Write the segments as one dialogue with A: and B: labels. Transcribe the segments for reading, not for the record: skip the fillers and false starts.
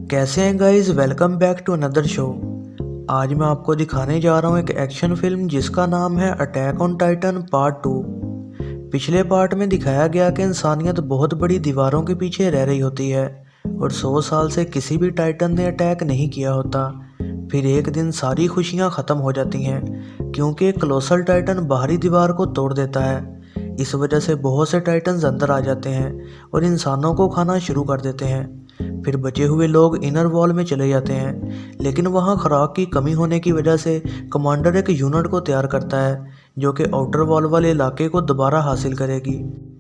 A: कैसे हैं guys. Welcome back to another show. आज मैं आपको दिखाने जा रहा हूँ एक एक्शन फिल्म जिसका नाम है अटैक ऑन टाइटन पार्ट 2। पिछले पार्ट में दिखाया गया कि इंसानियत बहुत बड़ी दीवारों के पीछे रह रही होती है और 100 साल से किसी भी टाइटन ने अटैक नहीं किया होता। फिर एक दिन सारी खुशियाँ ख़त्म हो जाती हैं क्योंकि एक कोलोसल टाइटन बाहरी दीवार को तोड़ देता है। इस वजह से बहुत से टाइटन्स अंदर आ जाते हैं और इंसानों को खाना शुरू कर देते हैं। फिर बचे हुए लोग इनर वॉल में चले जाते हैं, लेकिन वहाँ खुराक की कमी होने की वजह से कमांडर एक यूनिट को तैयार करता है जो कि आउटर वॉल वाले इलाके को दोबारा हासिल करेगी।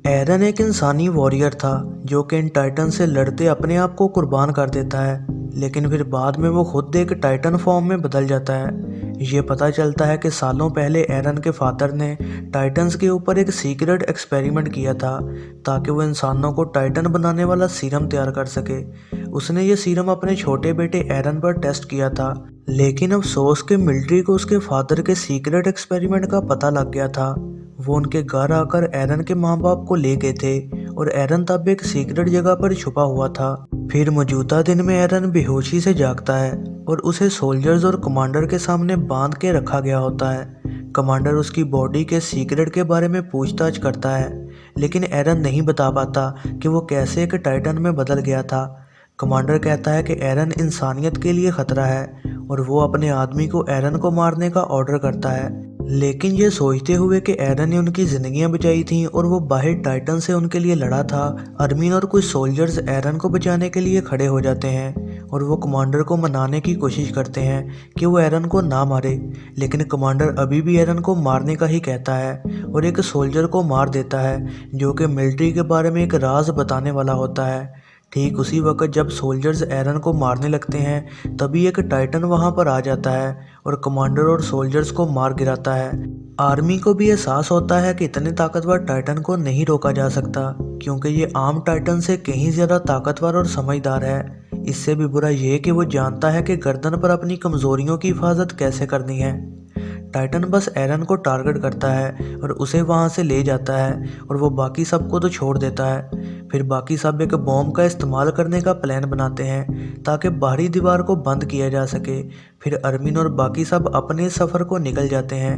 A: एरन एक इंसानी वॉरियर था जो कि इन टाइटन से लड़ते अपने आप को कुर्बान कर देता है, लेकिन फिर बाद में वो खुद एक टाइटन फॉर्म में बदल जाता है। ये पता चलता है कि सालों पहले एरन के फादर ने टाइटन्स के ऊपर एक सीक्रेट एक्सपेरिमेंट किया था ताकि वो इंसानों को टाइटन बनाने वाला सीरम तैयार कर सके। उसने ये सीरम अपने छोटे बेटे एरन पर टेस्ट किया था, लेकिन अफसोस के मिलिट्री को उसके फादर के सीक्रेट एक्सपेरिमेंट का पता लग गया था। वो उनके घर आकर एरन के माँ बाप को ले गए थे और एरन तब एक सीक्रेट जगह पर छुपा हुआ था। फिर मौजूदा दिन में एरन बेहोशी से जागता है और उसे सोल्जर्स और कमांडर के सामने बांध के रखा गया होता है। कमांडर उसकी बॉडी के सीक्रेट के बारे में पूछताछ करता है, लेकिन एरन नहीं बता पाता कि वो कैसे एक टाइटन में बदल गया था। कमांडर कहता है कि एरन इंसानियत के लिए खतरा है और वो अपने आदमी को एरन को मारने का ऑर्डर करता है, लेकिन ये सोचते हुए कि एरन ने उनकी जिंदगियां बचाई थीं और वो बाहर टाइटन से उनके लिए लड़ा था। अर्मिन और कुछ सोल्जर्स एरन को बचाने के लिए खड़े हो जाते हैं और वो कमांडर को मनाने की कोशिश करते हैं कि वो एरन को ना मारे, लेकिन कमांडर अभी भी एरन को मारने का ही कहता है और एक सोल्जर को मार देता है जो कि मिलिट्री के बारे में एक राज बताने वाला होता है। ठीक उसी वक्त जब सोल्जर्स एरन को मारने लगते हैं तभी एक टाइटन वहां पर आ जाता है और कमांडर और सोल्जर्स को मार गिराता है। आर्मी को भी एहसास होता है कि इतने ताकतवर टाइटन को नहीं रोका जा सकता क्योंकि ये आम टाइटन से कहीं ज़्यादा ताकतवर और समझदार है। इससे भी बुरा ये कि वो जानता है कि गर्दन पर अपनी कमज़ोरियों की हिफाजत कैसे करनी है। टाइटन बस एरन को टारगेट करता है और उसे वहां से ले जाता है और वो बाकी सबको तो छोड़ देता है। फिर बाकी सब एक बॉम्ब का इस्तेमाल करने का प्लान बनाते हैं ताकि बाहरी दीवार को बंद किया जा सके। फिर अर्मिन और बाकी सब अपने सफ़र को निकल जाते हैं।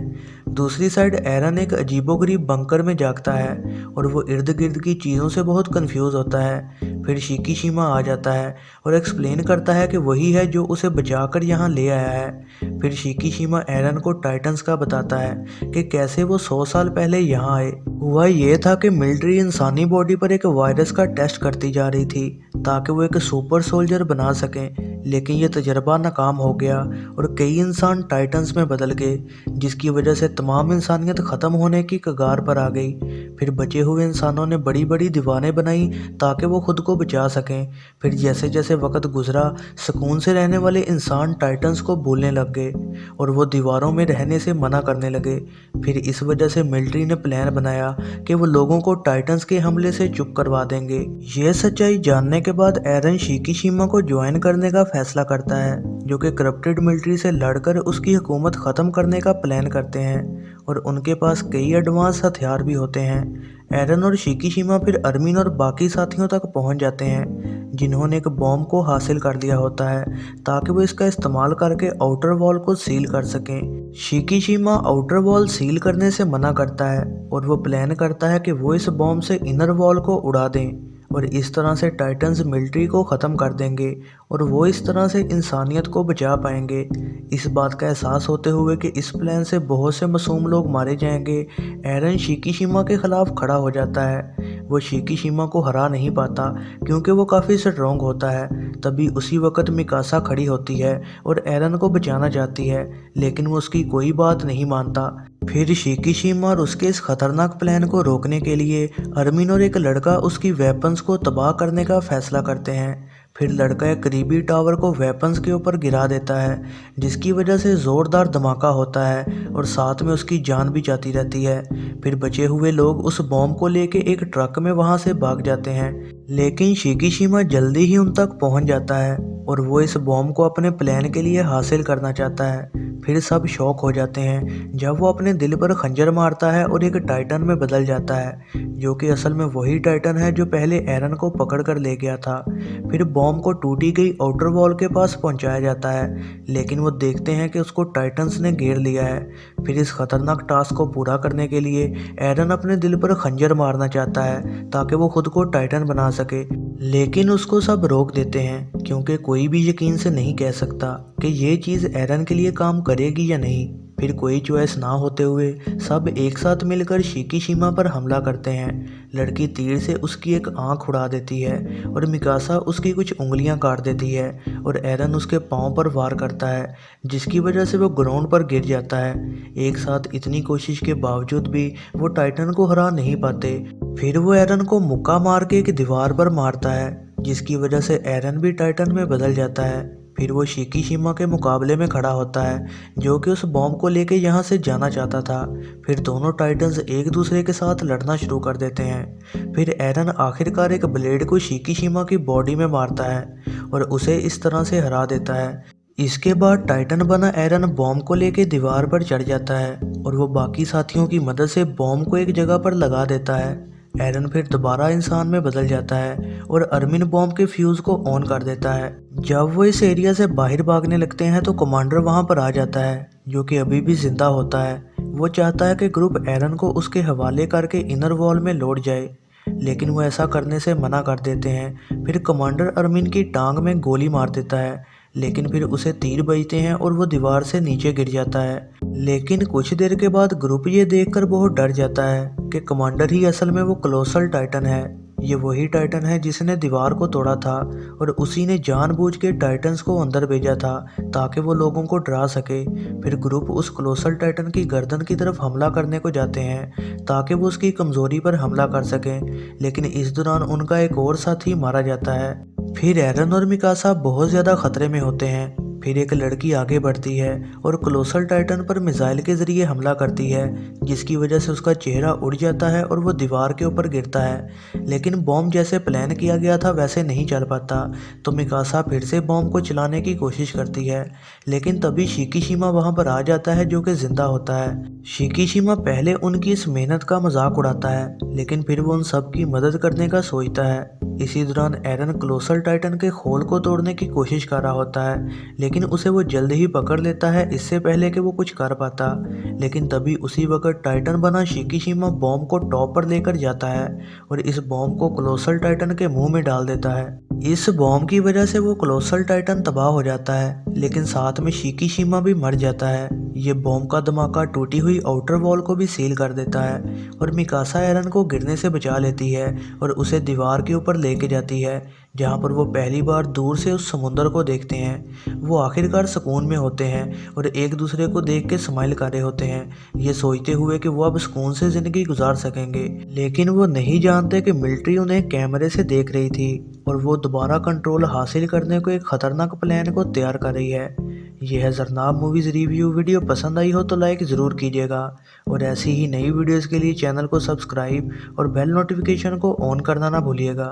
A: दूसरी साइड एरन एक अजीबोगरीब बंकर में जागता है और वो इर्द गिर्द की चीज़ों से बहुत कंफ्यूज होता है। फिर शिकीशिमा आ जाता है और एक्सप्लेन करता है कि वही है जो उसे बचाकर यहाँ ले आया है। फिर शिकीशिमा एरन को टाइटन्स का बताता है कि कैसे वो 100 साल पहले यहाँ आए। हुआ ये था कि मिलिट्री इंसानी बॉडी पर एक वायरस का टेस्ट करती जा रही थी ताकि वो एक सुपर सोल्जर बना सकें, लेकिन ये तजर्बा नाकाम हो गया और कई इंसान टाइटन्स में बदल गए, जिसकी वजह से तमाम इंसानियत ख़त्म होने की कगार पर आ गई। फिर बचे हुए इंसानों ने बड़ी बड़ी दीवारें बनाई ताकि वो खुद को बचा सकें। फिर जैसे जैसे वक्त गुजरा सुकून से रहने वाले इंसान टाइटन्स को भूलने लग गए और वो दीवारों में रहने से मना करने लगे। फिर इस वजह से मिलिट्री ने प्लान बनाया कि वो लोगों को टाइटन्स के हमले से चुप करवा देंगे। ये सच्चाई जानने के बाद एरन शिकीशिमा को ज्वाइन करने का फैसला करता है, जो कि करप्टेड मिलिट्री से लड़कर उसकी हुकूमत ख़त्म करने का प्लान करते हैं और उनके पास कई एडवांस हथियार भी होते हैं। एरन और शिकीशिमा फिर अर्मिन और बाकी साथियों तक पहुंच जाते हैं जिन्होंने एक बॉम्ब को हासिल कर लिया होता है ताकि वो इसका इस्तेमाल करके आउटर वॉल को सील कर सकें। शिकीशिमा आउटर वॉल सील करने से मना करता है और वो प्लान करता है कि वो इस बॉम्ब से इनर वॉल को उड़ा दें और इस तरह से टाइटन्स मिलिट्री को ख़त्म कर देंगे और वो इस तरह से इंसानियत को बचा पाएंगे। इस बात का एहसास होते हुए कि इस प्लान से बहुत से मासूम लोग मारे जाएंगे, एरन शिकीशिमा के खिलाफ खड़ा हो जाता है। वो शिकीशिमा को हरा नहीं पाता क्योंकि वो काफ़ी स्ट्रॉन्ग होता है। तभी उसी वक्त मिकासा खड़ी होती है और एरन को बचाना चाहती है, लेकिन वो उसकी कोई बात नहीं मानता। फिर शिकीशिमा और उसके इस खतरनाक प्लान को रोकने के लिए अर्मिन और एक लड़का उसकी वेपन्स को तबाह करने का फैसला करते हैं। फिर लड़का एक करीबी टावर को वेपन्स के ऊपर गिरा देता है, जिसकी वजह से ज़ोरदार धमाका होता है और साथ में उसकी जान भी जाती रहती है। फिर बचे हुए लोग उस बॉम्ब को लेके एक ट्रक में वहां से भाग जाते हैं, लेकिन शिकीशिमा जल्दी ही उन तक पहुंच जाता है और वो इस बॉम्ब को अपने प्लान के लिए हासिल करना चाहता है। फिर सब शॉक हो जाते हैं जब वो अपने दिल पर खंजर मारता है और एक टाइटन में बदल जाता है, जो कि असल में वही टाइटन है जो पहले एरन को पकड़ कर ले गया था। फिर बॉम्ब को टूटी गई आउटर वॉल के पास पहुंचाया जाता है, लेकिन वो देखते हैं कि उसको टाइटन्स ने घेर लिया है। फिर इस खतरनाक टास्क को पूरा करने के लिए एरन अपने दिल पर खंजर मारना चाहता है ताकि वो खुद को टाइटन बना सके, लेकिन उसको सब रोक देते हैं क्योंकि कोई भी यकीन से नहीं कह सकता कि ये चीज़ एरन के लिए काम करेगी या नहीं। फिर कोई चॉइस ना होते हुए सब एक साथ मिलकर शिकीशिमा पर हमला करते हैं। लड़की तीर से उसकी एक आंख उड़ा देती है और मिकासा उसकी कुछ उंगलियां काट देती है और एरन उसके पांव पर वार करता है, जिसकी वजह से वो ग्राउंड पर गिर जाता है। एक साथ इतनी कोशिश के बावजूद भी वो टाइटन को हरा नहीं पाते। फिर वो एरन को मुक्का मार के एक दीवार पर मारता है, जिसकी वजह से एरन भी टाइटन में बदल जाता है। फिर वो शिकीशिमा के मुकाबले में खड़ा होता है, जो कि उस बॉम्ब को लेके यहाँ से जाना चाहता था। फिर दोनों टाइटन्स एक दूसरे के साथ लड़ना शुरू कर देते हैं। फिर एरन आखिरकार एक ब्लेड को शिकीशिमा की बॉडी में मारता है और उसे इस तरह से हरा देता है। इसके बाद टाइटन बना एरन बॉम्ब को लेके दीवार पर चढ़ जाता है और वो बाकी साथियों की मदद से बॉम्ब को एक जगह पर लगा देता है। एरन फिर दोबारा इंसान में बदल जाता है और अर्मिन बॉम्ब के फ्यूज को ऑन कर देता है। जब वो इस एरिया से बाहर भागने लगते हैं तो कमांडर वहां पर आ जाता है, जो कि अभी भी जिंदा होता है। वो चाहता है कि ग्रुप एरन को उसके हवाले करके इनर वॉल में लौट जाए, लेकिन वो ऐसा करने से मना कर देते हैं। फिर कमांडर अर्मिन की टांग में गोली मार देता है, लेकिन फिर उसे तीर बजते हैं और वो दीवार से नीचे गिर जाता है। लेकिन कुछ देर के बाद ग्रुप ये देखकर बहुत डर जाता है कि कमांडर ही असल में वो कोलोसल टाइटन है। ये वही टाइटन है जिसने दीवार को तोड़ा था और उसी ने जानबूझ के टाइटन्स को अंदर भेजा था ताकि वो लोगों को डरा सके। फिर ग्रुप उस कोलोसल टाइटन की गर्दन की तरफ हमला करने को जाते हैं ताकि वो उसकी कमजोरी पर हमला कर सकें, लेकिन इस दौरान उनका एक और साथी मारा जाता है। फिर एरन और मिकासा बहुत ज़्यादा खतरे में होते हैं। फिर एक लड़की आगे बढ़ती है और कोलोसल टाइटन पर मिसाइल के जरिए हमला करती है, जिसकी वजह से उसका चेहरा उड़ जाता है और वो दीवार के ऊपर गिरता है। लेकिन बॉम्ब जैसे प्लान किया गया था वैसे नहीं चल पाता, तो मिकासा फिर से बॉम्ब को चलाने की कोशिश करती है, लेकिन तभी शिकीशिमा वहां पर आ जाता है, जो कि जिंदा होता है। शिकीशिमा पहले उनकी इस मेहनत का मजाक उड़ाता है, लेकिन फिर वो उन सब की मदद करने का सोचता है। इसी दौरान एरन कोलोसल टाइटन के खोल को तोड़ने की कोशिश कर रहा होता है, लेकिन उसे वो जल्द ही पकड़ लेता है इससे पहले कि वो कुछ कर पाता। लेकिन तभी उसी वक्त टाइटन बना शिकीशिमा बॉम्ब को टॉप पर लेकर जाता है और इस बॉम्ब को कोलोसल टाइटन के मुंह में डाल देता है। इस बॉम्ब की वजह से वो कोलोसल टाइटन तबाह हो जाता है, लेकिन साथ में शिकीशिमा भी मर जाता है। ये बॉम्ब का धमाका टूटी हुई आउटर वॉल को भी सील कर देता है और मिकासा एरन को गिरने से बचा लेती है और उसे दीवार के ऊपर लेके जाती है, जहाँ पर वो पहली बार दूर से उस समुंदर को देखते हैं। वो आखिरकार सुकून में होते हैं और एक दूसरे को देख के स्माइल कर रहे होते हैं, ये सोचते हुए कि वो अब सुकून से ज़िंदगी गुजार सकेंगे। लेकिन वो नहीं जानते कि मिलिट्री उन्हें कैमरे से देख रही थी और वो दोबारा कंट्रोल हासिल करने को एक ख़तरनाक प्लान को तैयार कर रही है। यह है ज़रनाब मूवीज़ रिव्यू। वीडियो पसंद आई हो तो लाइक ज़रूर कीजिएगा और ऐसी ही नई वीडियोज़ के लिए चैनल को सब्सक्राइब और बेल नोटिफिकेशन को ऑन करना ना भूलिएगा।